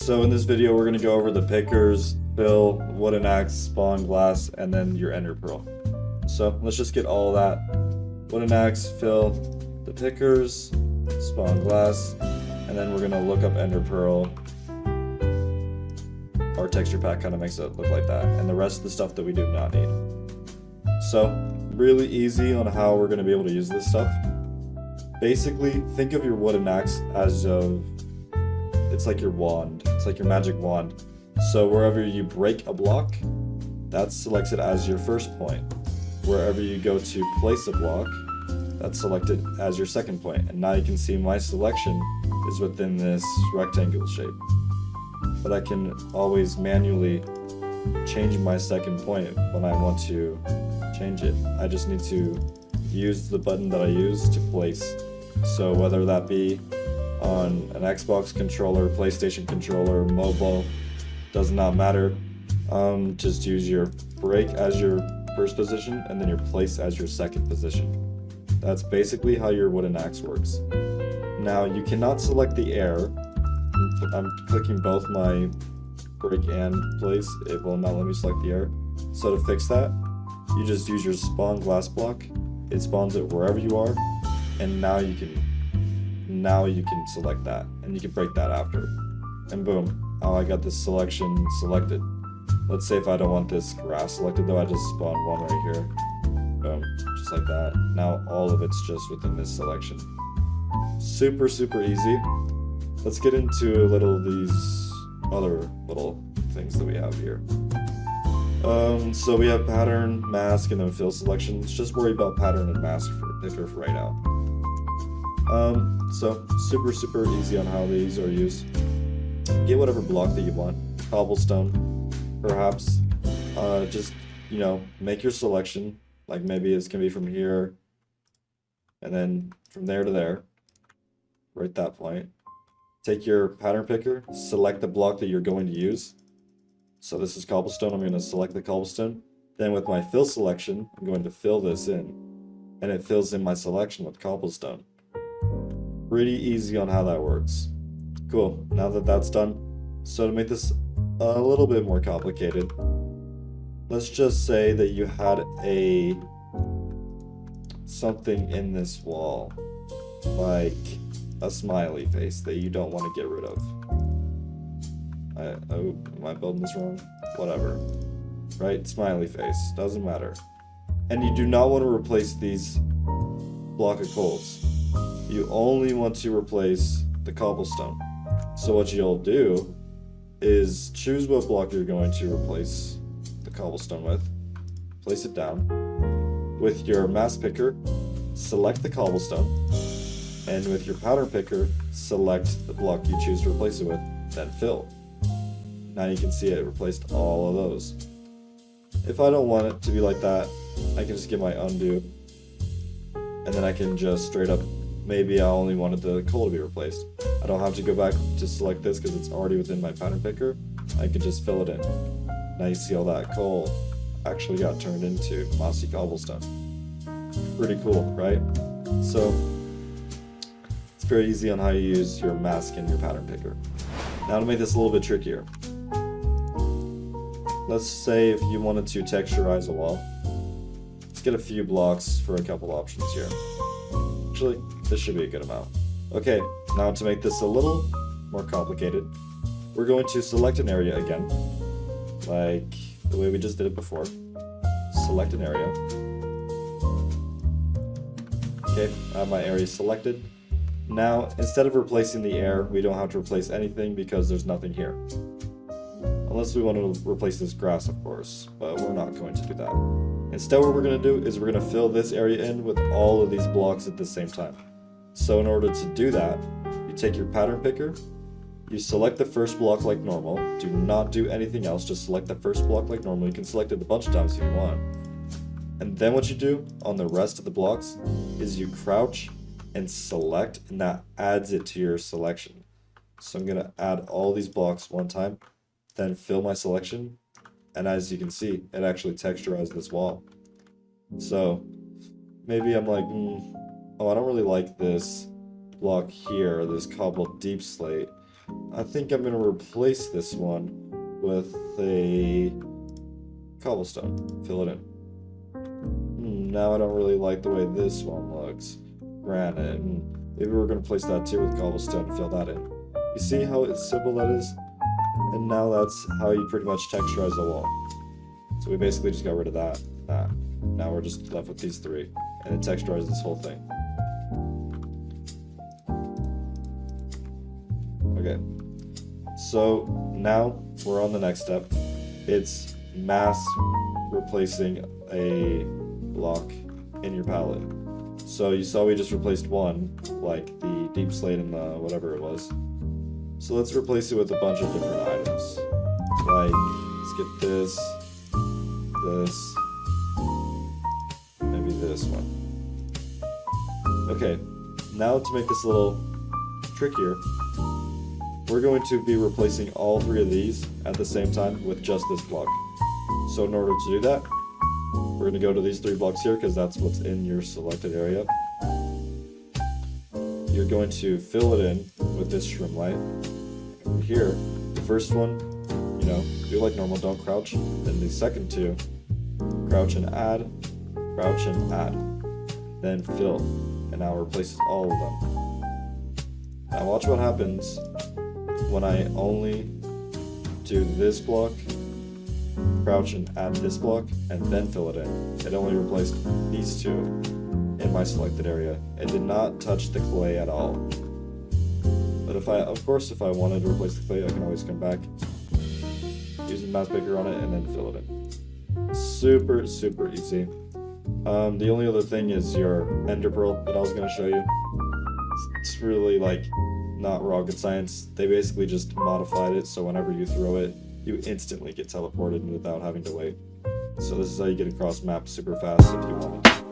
So in this video, we're gonna go over the pickers, fill, wooden axe, spawn glass, and then your ender pearl. So let's just get all of that. Wooden axe, fill, the pickers, spawn glass, and then we're gonna look up ender pearl. Our texture pack kind of makes it look like that, and the rest of the stuff that we do not need. So really easy on how we're gonna be able to use this stuff. Basically, think of your wooden axe as it's like your wand. It's like your magic wand. So wherever you break a block, that selects it as your first point. Wherever you go to place a block, that's selected as your second point. And now you can see my selection is within this rectangle shape. But I can always manually change my second point when I want to change it. I just need to use the button that I use to place. So whether that be on an Xbox controller, PlayStation controller, mobile, does not matter. Just use your break as your first position and then your place as your second position. That's basically how your wooden axe works. Now you cannot select the air. I'm clicking both my break and place. It will not let me select the air. So to fix that, you just use your spawn glass block. It spawns it wherever you are, and now you can select that, and you can break that after. And boom, I got this selection selected. Let's say if I don't want this grass selected though, I just spawn one right here. Boom, just like that. Now all of it's just within this selection. Super, super easy. Let's get into a little of these other little things that we have here. So we have pattern, mask, and then fill selection. Let's just worry about pattern and mask for picker for right now. So super, super easy on how these are used. Get whatever block that you want. Cobblestone, perhaps. Just, make your selection. Like maybe it's gonna be from here, and then from there to there. Right that point. Take your pattern picker, select the block that you're going to use. So this is cobblestone, I'm going to select the cobblestone. Then with my fill selection, I'm going to fill this in. And it fills in my selection with cobblestone. Pretty easy on how that works. Cool, now that that's done, so to make this a little bit more complicated, let's just say that you had something in this wall, like a smiley face that you don't want to get rid of. Am I building this wrong? Whatever. Right? Smiley face. Doesn't matter. And you do not want to replace these block of coals. You only want to replace the cobblestone. So what you'll do is choose what block you're going to replace the cobblestone with. Place it down. With your mask picker, select the cobblestone. And with your pattern picker, select the block you choose to replace it with, then fill. Now you can see it replaced all of those. If I don't want it to be like that, I can just get my undo, and then I can just straight up, maybe I only wanted the coal to be replaced. I don't have to go back to select this because it's already within my pattern picker. I can just fill it in. Now you see all that coal actually got turned into mossy cobblestone. Pretty cool, right? So it's very easy on how you use your mask and your pattern picker. Now to make this a little bit trickier. Let's say if you wanted to texturize a wall. Let's get a few blocks for a couple options here. Actually, this should be a good amount. Okay, now to make this a little more complicated, we're going to select an area again, like the way we just did it before. Select an area. Okay, I have my area selected. Now, instead of replacing the air, we don't have to replace anything because there's nothing here. Unless we want to replace this grass, of course, but we're not going to do that. Instead, what we're going to do is we're going to fill this area in with all of these blocks at the same time. So in order to do that, you take your pattern picker, you select the first block like normal, do not do anything else, just select the first block like normal. You can select it a bunch of times if you want. And then what you do on the rest of the blocks is you crouch and select, and that adds it to your selection. So I'm going to add all these blocks one time, then fill my selection, and as you can see, it actually texturized this wall. So maybe I'm like, oh, I don't really like this block here, this cobbled deep slate. I think I'm gonna replace this one with a cobblestone. Fill it in. Now I don't really like the way this one looks. Granite. Maybe we're gonna place that too with cobblestone and fill that in. You see how simple that is? And now that's how you pretty much texturize the wall. So we basically just got rid of that. Now we're just left with these three. And it texturizes this whole thing. Okay. So now we're on the next step. It's mass replacing a block in your palette. So you saw we just replaced one, like the deep slate and the whatever it was. So let's replace it with a bunch of different items. Like, let's get this, maybe this one. Okay, now to make this a little trickier, we're going to be replacing all three of these at the same time with just this block. So in order to do that, we're going to go to these three blocks here because that's what's in your selected area. You're going to fill it in with this shroom light. Over here, the first one, do like normal, don't crouch. Then the second two, crouch and add, then fill. And now it replaces all of them. Now watch what happens when I only do this block, crouch and add this block, and then fill it in. It only replaced these two in my selected area. It did not touch the clay at all. But if I wanted to replace the clay, I can always come back, use the mouse picker on it, and then fill it in. Super, super easy. The only other thing is your ender pearl that I was going to show you. It's really not rocket science. They basically just modified it so whenever you throw it, you instantly get teleported without having to wait. So this is how you get across maps super fast if you want it.